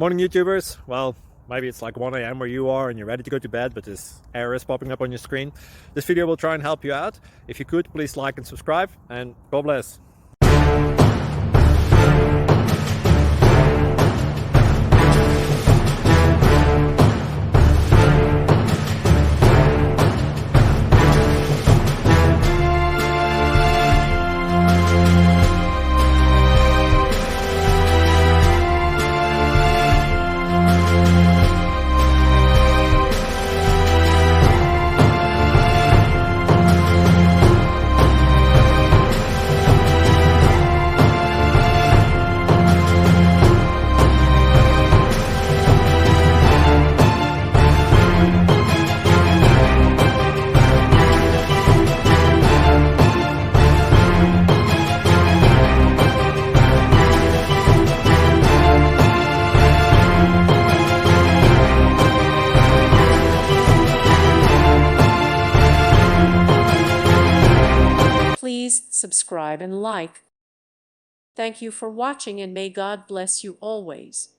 Morning YouTubers. Well, maybe it's like 1 a.m. where you are and you're ready to go to bed, but this error is popping up on your screen. This video will try and help you out. If you could, please like and subscribe, and God bless. Please subscribe and like. Thank you for watching, and may God bless you always.